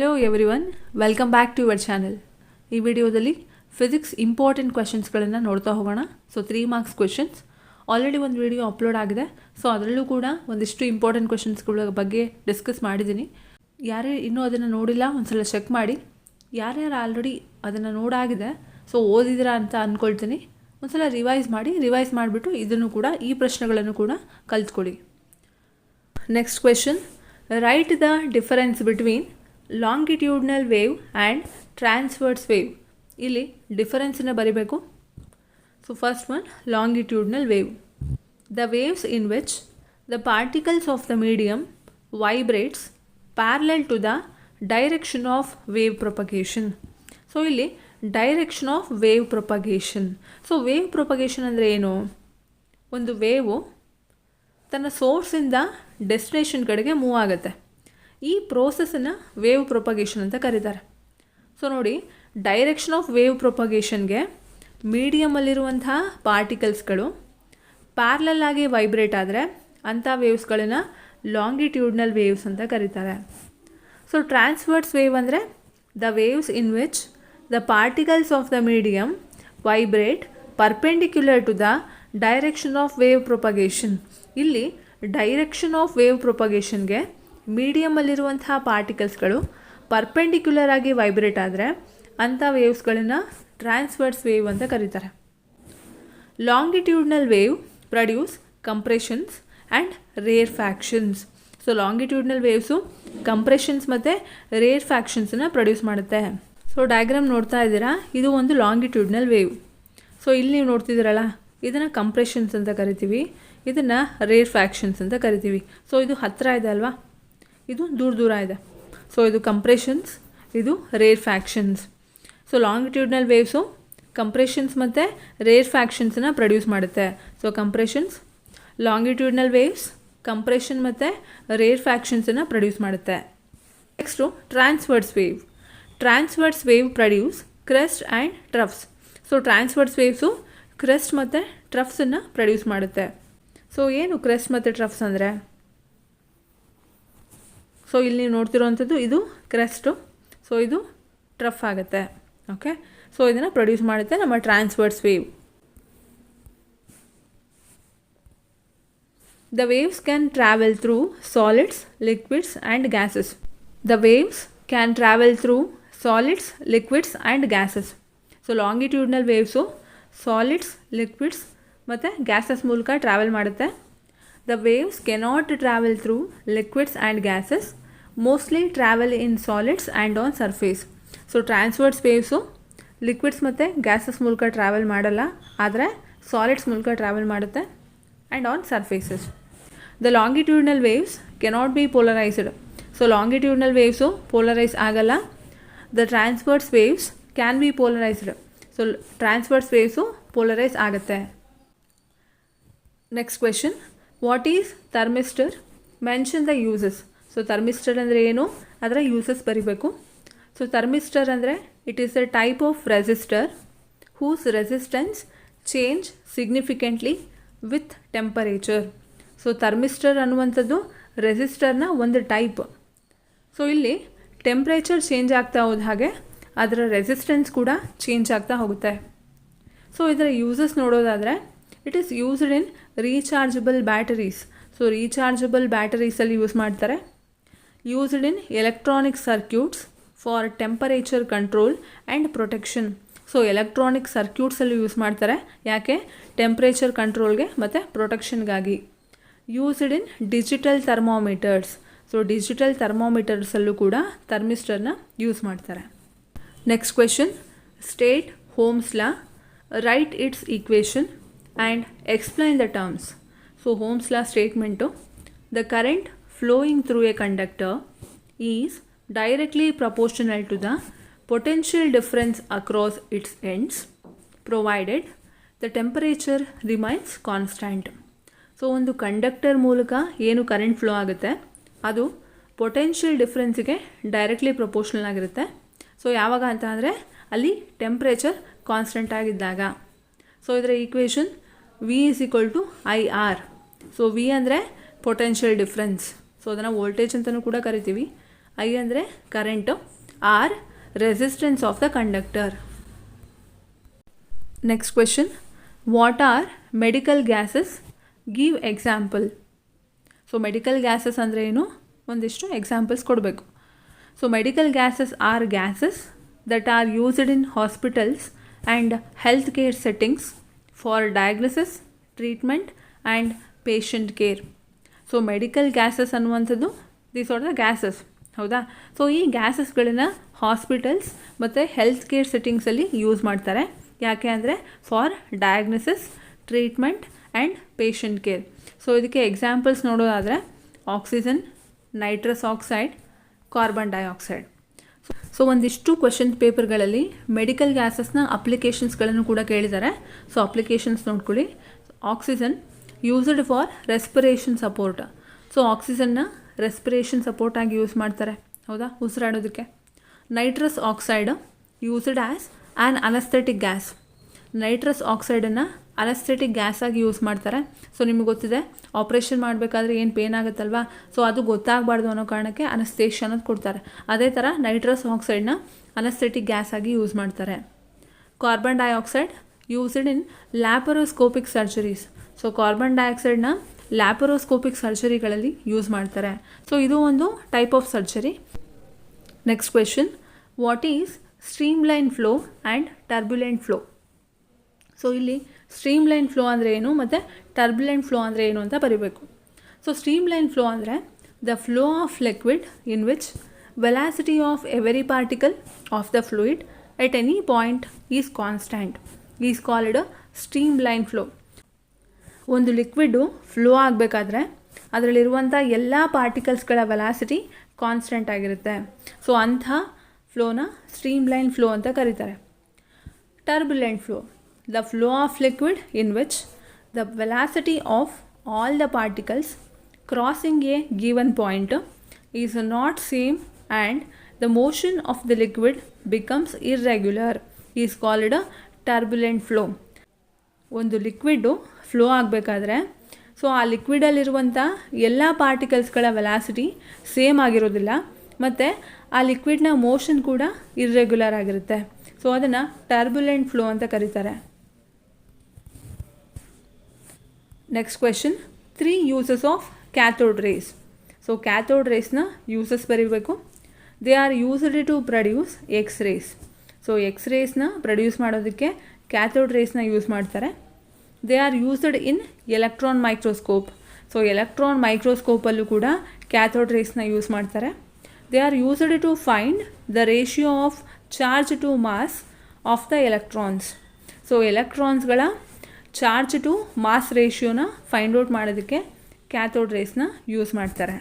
Hello everyone, welcome back to your channel. ಈ ವಿಡಿಯೋದಲ್ಲಿ physics important ಕ್ವೆಶನ್ಸ್ಗಳನ್ನು ನೋಡ್ತಾ ಹೋಗೋಣ. ಸೊ 3 ಮಾರ್ಕ್ಸ್ ಕ್ವೆಶನ್ಸ್ ಆಲ್ರೆಡಿ ಒಂದು ವಿಡಿಯೋ ಅಪ್ಲೋಡ್ ಆಗಿದೆ. ಸೊ ಅದರಲ್ಲೂ ಕೂಡ ಒಂದಿಷ್ಟು ಇಂಪಾರ್ಟೆಂಟ್ ಕ್ವೆಶನ್ಸ್ಗಳ ಬಗ್ಗೆ ಡಿಸ್ಕಸ್ ಮಾಡಿದ್ದೀನಿ. ಯಾರೇ ಇನ್ನೂ ಅದನ್ನು ನೋಡಿಲ್ಲ ಒಂದ್ಸಲ ಚೆಕ್ ಮಾಡಿ. ಯಾರ್ಯಾರು ಆಲ್ರೆಡಿ ಅದನ್ನು ನೋಡಾಗಿದೆ ಸೊ ಓದಿದಿರಾ ಅಂತ ಅಂದ್ಕೊಳ್ತೀನಿ. ಒಂದ್ಸಲ ರಿವೈಸ್ ಮಾಡಿಬಿಟ್ಟು ಇದನ್ನು ಕೂಡ ಈ ಪ್ರಶ್ನೆಗಳನ್ನು ಕೂಡ ಕಲ್ತ್ಕೊಳ್ಳಿ. Next question, write the difference between longitudinal wave and transverse wave. ಇಲ್ಲಿ ಡಿಫರೆನ್ಸನ್ನು ಬರಿಬೇಕು. So first one, longitudinal wave. The waves in which the particles of the medium vibrates parallel to the direction of wave propagation. So ಇಲ್ಲಿ direction of wave propagation. So wave propagation ಅಂದರೆ ಏನು? ಒಂದು wave ತನ್ನ ಸೋರ್ಸಿಂದ destination ಕಡೆಗೆ move ಆಗುತ್ತೆ. ಈ ಪ್ರೋಸೆಸ್ಸನ್ನು wave propagation ಅಂತ ಕರೀತಾರೆ. ಸೊ ನೋಡಿ, ಡೈರೆಕ್ಷನ್ ಆಫ್ ವೇವ್ ಪ್ರೊಪಗೇಷನ್ಗೆ ಮೀಡಿಯಮಲ್ಲಿರುವಂತಹ ಪಾರ್ಟಿಕಲ್ಸ್ಗಳು ಪ್ಯಾರಲಲ್ ಆಗಿ ವೈಬ್ರೇಟ್ ಆದರೆ ಅಂಥ ವೇವ್ಸ್ಗಳನ್ನು ಲಾಂಗಿಟ್ಯೂಡ್ನಲ್ ವೇವ್ಸ್ ಅಂತ ಕರೀತಾರೆ. ಸೊ ಟ್ರಾನ್ಸ್ವರ್ಸ್ ವೇವ್ ಅಂದರೆ the waves in which the particles of the medium vibrate perpendicular to the direction of wave propagation. ಇಲ್ಲಿ ಡೈರೆಕ್ಷನ್ ಆಫ್ ವೇವ್ ಪ್ರೊಪಗೇಷನ್ಗೆ ಮೀಡಿಯಮಲ್ಲಿರುವಂತಹ ಪಾರ್ಟಿಕಲ್ಸ್ಗಳು ಪರ್ಪೆಂಡಿಕ್ಯುಲರ್ ಆಗಿ ವೈಬ್ರೇಟ್ ಆದರೆ ಅಂಥ ವೇವ್ಸ್ಗಳನ್ನು ಟ್ರಾನ್ಸ್ವರ್ಸ್ ವೇವ್ ಅಂತ ಕರೀತಾರೆ. Longitudinal wave produce compressions and rarefactions. So longitudinal waves compressions ಮತ್ತು ರೇರ್ ಫ್ಯಾಕ್ಷನ್ಸನ್ನು ಪ್ರೊಡ್ಯೂಸ್ ಮಾಡುತ್ತೆ. ಸೊ ಡಯಾಗ್ರಾಮ್ ನೋಡ್ತಾ ಇದ್ದೀರಾ, ಇದು ಒಂದು ಲಾಂಗಿಟ್ಯೂಡ್ನಲ್ ವೇವ್. ಸೊ ಇಲ್ಲಿ ನೀವು ನೋಡ್ತಿದ್ದೀರಲ್ಲ, ಇದನ್ನು ಕಂಪ್ರೆಷನ್ಸ್ ಅಂತ ಕರಿತೀವಿ, ಇದನ್ನು ರೇರ್ ಫ್ಯಾಕ್ಷನ್ಸ್ ಅಂತ ಕರಿತೀವಿ. ಸೊ ಇದು ಹತ್ತಿರ ಇದೆ ಅಲ್ವಾ, ಇದು ದೂರ ಇದೆ. ಸೊ ಇದು ಕಂಪ್ರೆಷನ್ಸ್, ಇದು rarefactions. So longitudinal waves compressions ಮತ್ತು ರೇರ್ ಫ್ಯಾಕ್ಷನ್ಸನ್ನು ಪ್ರೊಡ್ಯೂಸ್ ಮಾಡುತ್ತೆ. So compressions, longitudinal waves compression ಮತ್ತು ರೇರ್ ಫ್ಯಾಕ್ಷನ್ಸನ್ನು ಪ್ರೊಡ್ಯೂಸ್ ಮಾಡುತ್ತೆ. Next transverse wave. Transverse wave produce crest and troughs. So transverse waves crest ಮತ್ತು ಟ್ರಫ್ಸನ್ನು ಪ್ರೊಡ್ಯೂಸ್ ಮಾಡುತ್ತೆ. ಸೊ ಏನು ಕ್ರೆಸ್ಟ್ ಮತ್ತು ಟ್ರಫ್ಸ್ ಅಂದರೆ? ಸೊ ಇಲ್ಲಿ ನೀವು ನೋಡ್ತಿರೋವಂಥದ್ದು ಇದು ಕ್ರೆಸ್ಟು, ಸೊ ಇದು ಟ್ರಫ್ ಆಗುತ್ತೆ. ಓಕೆ, ಸೊ ಇದನ್ನು ಪ್ರೊಡ್ಯೂಸ್ ಮಾಡುತ್ತೆ ನಮ್ಮ transverse wave. The waves can travel through solids, liquids and gases. The waves can travel through solids, liquids and gases. So longitudinal waves solids, liquids ಮತ್ತು gases ಮೂಲಕ travel ಮಾಡುತ್ತೆ. The waves cannot travel through liquids and gases, mostly travel in solids and on surface. So transverse waves liquids ಮತ್ತು gases ಮೂಲಕ travel ಮಾಡಲ್ಲ, ಆದರೆ solids ಮೂಲಕ travel ಮಾಡುತ್ತೆ and on surfaces. The longitudinal waves cannot be polarized. So longitudinal waves polarize ಆಗಲ್ಲ. The transverse waves can be polarized. So transverse waves polarize ಆಗುತ್ತೆ. Next question, what is thermistor? Mention the uses. So thermistor ಅಂದರೆ ಏನು, ಅದರ uses ಬರಿಬೇಕು. So thermistor ಅಂದರೆ it is a type of resistor whose resistance change significantly with temperature. So thermistor ಅನ್ನುವಂಥದ್ದು ರೆಸಿಸ್ಟರ್ನ ಒಂದು type. So ಇಲ್ಲಿ ಟೆಂಪ್ರೇಚರ್ ಚೇಂಜ್ ಆಗ್ತಾ ಹೋದ ಹಾಗೆ ಅದರ ರೆಸಿಸ್ಟೆನ್ಸ್ ಕೂಡ ಚೇಂಜ್ ಆಗ್ತಾ ಹೋಗುತ್ತೆ. ಸೊ ಇದರ ಯೂಸಸ್ ನೋಡೋದಾದರೆ, it is used in rechargeable batteries. So rechargeable ಬ್ಯಾಟರೀಸಲ್ಲಿ ಯೂಸ್ ಮಾಡ್ತಾರೆ. Used in electronic circuits for temperature control and protection. So electronic ಸರ್ಕ್ಯೂಟ್ಸಲ್ಲಿ ಯೂಸ್ ಮಾಡ್ತಾರೆ. ಯಾಕೆ? ಟೆಂಪ್ರೇಚರ್ ಕಂಟ್ರೋಲ್ಗೆ ಮತ್ತು ಪ್ರೊಟೆಕ್ಷನ್ಗಾಗಿ. Used in digital thermometers. So digital ಥರ್ಮೋಮೀಟರ್ಸಲ್ಲೂ ಕೂಡ ಥರ್ಮಿಸ್ಟರ್ನ ಯೂಸ್ ಮಾಡ್ತಾರೆ. Next question, state Ohm's law, write its equation and explain the terms. So Ohm's law statement, the current flowing through a conductor is directly proportional to the potential difference across its ends provided the temperature remains constant. So ಒಂದು conductor ಮೂಲಕ ಏನು current flow ಆಗುತ್ತೆ ಅದು potential ಡಿಫ್ರೆನ್ಸಿಗೆ directly proportional ಆಗಿರುತ್ತೆ. So ಯಾವಾಗ ಅಂತ ಅಂದರೆ ಅಲ್ಲಿ ಟೆಂಪ್ರೇಚರ್ ಕಾನ್ಸ್ಟೆಂಟ್ ಆಗಿದ್ದಾಗ. ಸೊ ಇದರ equation V is equal to IR. So V ಅಂದರೆ ಪೊಟೆನ್ಷಿಯಲ್ ಡಿಫ್ರೆನ್ಸ್. ಸೊ ಅದನ್ನು ವೋಲ್ಟೇಜ್ ಅಂತಲೂ ಕೂಡ ಕರಿತೀವಿ. ಐ ಅಂದರೆ current, R resistance of the conductor. Next question, what are medical gases? Give example. So medical gases ಅಂದರೆ ಏನು, ಒಂದಿಷ್ಟು ಎಕ್ಸಾಂಪಲ್ಸ್ ಕೊಡಬೇಕು. So medical gases are gases that are used in hospitals and health care settings for diagnosis, treatment and patient care. So medical gases ಅನ್ನುವಂಥದ್ದು these are the gases, ಹೌದಾ? So ಈ ಗ್ಯಾಸಸ್ಗಳನ್ನು hospitals ಮತ್ತು health care ಸೆಟ್ಟಿಂಗ್ಸಲ್ಲಿ use ಮಾಡ್ತಾರೆ. ಯಾಕೆ ಅಂದರೆ for diagnosis, treatment and patient care. So ಇದಕ್ಕೆ ಎಕ್ಸಾಂಪಲ್ಸ್ ನೋಡೋದಾದರೆ oxygen, nitrous oxide, carbon dioxide. So ಒಂದಿಷ್ಟು ಕ್ವೆಶನ್ ಪೇಪರ್ಗಳಲ್ಲಿ ಮೆಡಿಕಲ್ ಗ್ಯಾಸಸ್ನ ಅಪ್ಲಿಕೇಶನ್ಸ್ಗಳನ್ನು ಕೂಡ ಕೇಳಿದ್ದಾರೆ. ಸೊ ಅಪ್ಲಿಕೇಶನ್ಸ್ ನೋಡ್ಕೊಳ್ಳಿ. Oxygen used for respiration support. So ಆಕ್ಸಿಜನ್ನ ರೆಸ್ಪಿರೇಷನ್ ಸಪೋರ್ಟಾಗಿ ಯೂಸ್ ಮಾಡ್ತಾರೆ, ಹೌದಾ, ಉಸಿರಾಡೋದಕ್ಕೆ. Nitrous oxide used as an anaesthetic gas. Nitrous ಆಕ್ಸೈಡನ್ನು ಅನಸ್ಥೆಟಿಕ್ ಗ್ಯಾಸ್ ಆಗಿ ಯೂಸ್ ಮಾಡ್ತಾರೆ. ಸೊ ನಿಮಗೆ ಗೊತ್ತಿದೆ, ಆಪ್ರೇಷನ್ ಮಾಡಬೇಕಾದ್ರೆ ಏನು ಪೇನ್ ಆಗುತ್ತಲ್ವಾ, ಸೊ ಅದು ಗೊತ್ತಾಗಬಾರ್ದು ಅನ್ನೋ ಕಾರಣಕ್ಕೆ ಅನಸ್ತೇಷಿಯಾ ಅನ್ನೋದು ಕೊಡ್ತಾರೆ. ಅದೇ ಥರ ನೈಟ್ರಸ್ ಆಕ್ಸೈಡ್ನ ಅನಸ್ಥೆಟಿಕ್ ಗ್ಯಾಸ್ ಆಗಿ ಯೂಸ್ ಮಾಡ್ತಾರೆ. Carbon dioxide used in laparoscopic surgeries. So carbon ಡೈಆಕ್ಸೈಡ್ನ ಲ್ಯಾಪರೋಸ್ಕೋಪಿಕ್ ಸರ್ಜರಿಗಳಲ್ಲಿ ಯೂಸ್ ಮಾಡ್ತಾರೆ. ಸೊ ಇದು ಒಂದು type of surgery. Next question, what is streamline flow and turbulent flow? So ಇಲ್ಲಿ ಸ್ಟ್ರೀಮ್ಲೈನ್ ಫ್ಲೋ ಅಂದರೆ ಏನು ಮತ್ತು ಟರ್ಬ್ಯುಲೆಂಟ್ ಫ್ಲೋ ಅಂದರೆ ಏನು ಅಂತ ಬರೀಬೇಕು. ಸೊ ಸ್ಟ್ರೀಮ್ಲೈನ್ ಫ್ಲೋ ಅಂದರೆ the flow of liquid in which velocity of every particle of the fluid at any point is constant is called streamline flow. ಒಂದು ಲಿಕ್ವಿಡು ಫ್ಲೋ ಆಗಬೇಕಾದ್ರೆ ಅದರಲ್ಲಿರುವಂಥ ಎಲ್ಲ ಪಾರ್ಟಿಕಲ್ಸ್ಗಳ ವೆಲಾಸಿಟಿ ಕಾನ್ಸ್ಟೆಂಟ್ ಆಗಿರುತ್ತೆ. ಸೊ ಅಂಥ ಫ್ಲೋನ ಸ್ಟ್ರೀಮ್ಲೈನ್ ಫ್ಲೋ ಅಂತ ಕರೀತಾರೆ. Turbulent flow, the flow of liquid in which the velocity of all the particles crossing a given point is not same and the motion of the liquid becomes irregular is called a turbulent flow. ಒಂದು liquid flow ಆಗಬೇಕಾದ್ರೆ so ಆ ಲಿಕ್ವಿಡಲ್ಲಿರುವಂಥ ಎಲ್ಲ ಪಾರ್ಟಿಕಲ್ಸ್ಗಳ velocity same ಆಗಿರೋದಿಲ್ಲ ಮತ್ತು ಆ ಲಿಕ್ವಿಡ್ನ ಮೋಷನ್ ಕೂಡ ಇರ್ರೆಗ್ಯುಲರ್ ಆಗಿರುತ್ತೆ. ಸೊ ಅದನ್ನು ಟರ್ಬ್ಯುಲೆಂಟ್ ಫ್ಲೋ ಅಂತ ಕರೀತಾರೆ. Next question, 3 uses of cathode rays. So cathode ರೇಸ್ನ ಯೂಸಸ್ ಬರೀಬೇಕು. They are used to produce X rays. So X ರೇಸ್ನ ಪ್ರೊಡ್ಯೂಸ್ ಮಾಡೋದಕ್ಕೆ ಕ್ಯಾಥೋಡ್ ರೇಸ್ನ ಯೂಸ್ ಮಾಡ್ತಾರೆ. They are used in electron microscope. So electron ಮೈಕ್ರೋಸ್ಕೋಪಲ್ಲೂ ಕೂಡ ಕ್ಯಾಥೋಡ್ ರೇಸ್ನ ಯೂಸ್ ಮಾಡ್ತಾರೆ. They are used to find the ratio of charge to mass of the electrons. So ಎಲೆಕ್ಟ್ರಾನ್ಸ್ಗಳ charge to mass ರೇಷಿಯೋನ find out ಮಾಡೋದಕ್ಕೆ cathode ರೇಸ್ನ use ಮಾಡ್ತಾರೆ.